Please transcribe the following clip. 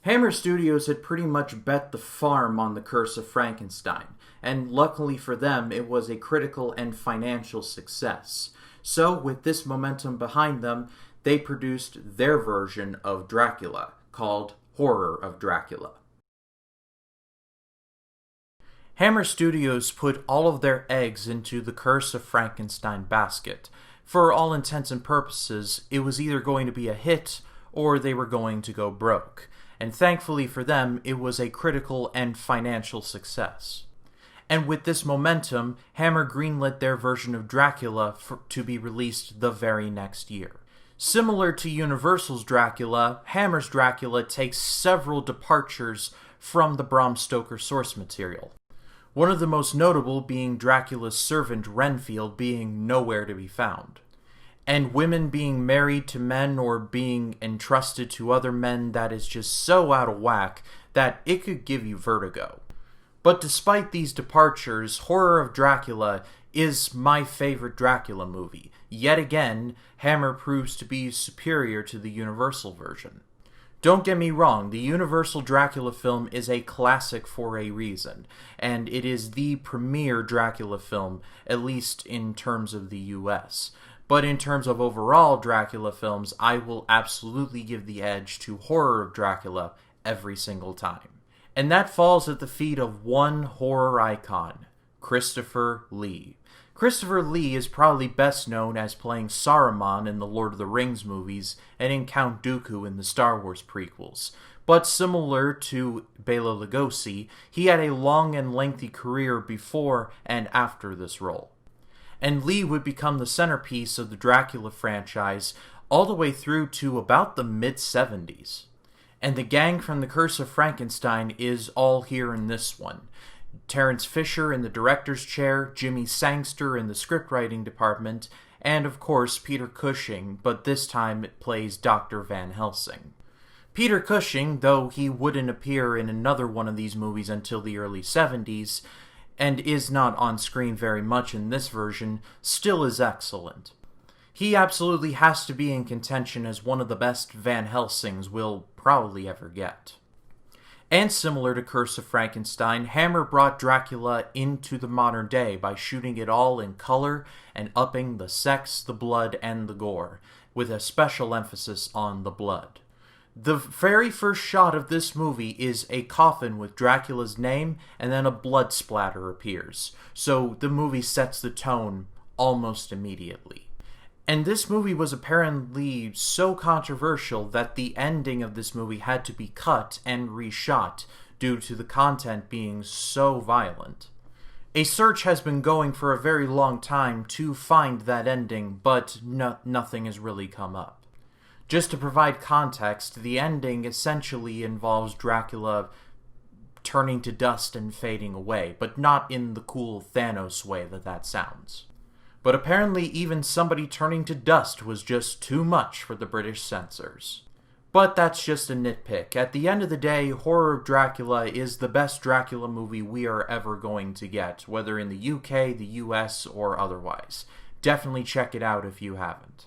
Hammer Studios had pretty much bet the farm on The Curse of Frankenstein, and luckily for them, it was a critical and financial success. So, with this momentum behind them, they produced their version of Dracula, called Horror of Dracula. Hammer Studios put all of their eggs into the Curse of Frankenstein basket. For all intents and purposes, it was either going to be a hit or they were going to go broke. And thankfully for them, it was a critical and financial success. And with this momentum, Hammer greenlit their version of Dracula to be released the very next year. Similar to Universal's Dracula, Hammer's Dracula takes several departures from the Bram Stoker source material. One of the most notable being Dracula's servant Renfield being nowhere to be found, and women being married to men or being entrusted to other men that is just so out of whack that it could give you vertigo. But despite these departures, Horror of Dracula is my favorite Dracula movie. Yet again, Hammer proves to be superior to the Universal version. Don't get me wrong, the Universal Dracula film is a classic for a reason, and it is the premier Dracula film, at least in terms of the US. But in terms of overall Dracula films, I will absolutely give the edge to Horror of Dracula every single time. And that falls at the feet of one horror icon, Christopher Lee. Christopher Lee is probably best known as playing Saruman in the Lord of the Rings movies and in Count Dooku in the Star Wars prequels. But similar to Bela Lugosi, he had a long and lengthy career before and after this role. And Lee would become the centerpiece of the Dracula franchise all the way through to about the mid-70s. And the gang from The Curse of Frankenstein is all here in this one. Terence Fisher in the director's chair, Jimmy Sangster in the scriptwriting department, and of course Peter Cushing, but this time it plays Dr. Van Helsing. Peter Cushing, though he wouldn't appear in another one of these movies until the early 70s, and is not on screen very much in this version, still is excellent. He absolutely has to be in contention as one of the best Van Helsings we'll probably ever get. And similar to Curse of Frankenstein, Hammer brought Dracula into the modern day by shooting it all in color and upping the sex, the blood, and the gore, with a special emphasis on the blood. The very first shot of this movie is a coffin with Dracula's name, and then a blood splatter appears, so the movie sets the tone almost immediately. And this movie was apparently so controversial that the ending of this movie had to be cut and reshot due to the content being so violent. A search has been going for a very long time to find that ending, but nothing has really come up. Just to provide context, the ending essentially involves Dracula turning to dust and fading away, but not in the cool Thanos way that sounds. But apparently even somebody turning to dust was just too much for the British censors. But that's just a nitpick. At the end of the day, Horror of Dracula is the best Dracula movie we are ever going to get, whether in the UK, the US, or otherwise. Definitely check it out if you haven't.